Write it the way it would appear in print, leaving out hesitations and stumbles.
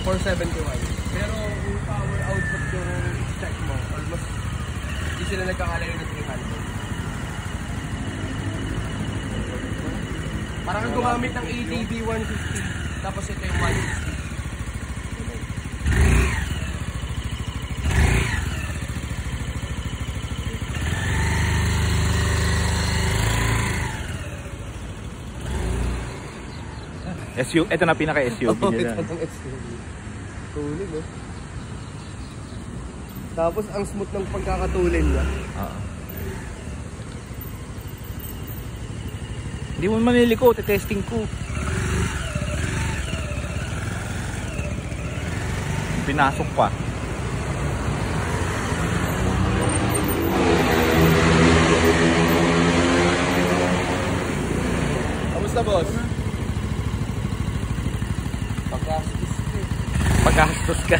471. Pero yung power output yung check mo, almost hindi sila nagkakalayo ng 300. Parang kang gumamit ng ATV 150, tapos ito yung 150. SUV, ito na pinaka-SUV nila. Ito ng SUV. Tulig, oh. Tapos ang smooth ng pagkakatulin niya. Hindi mo maniliko, testing ko. Pinasok pa. Kamusta, boss? Pagkastos ka.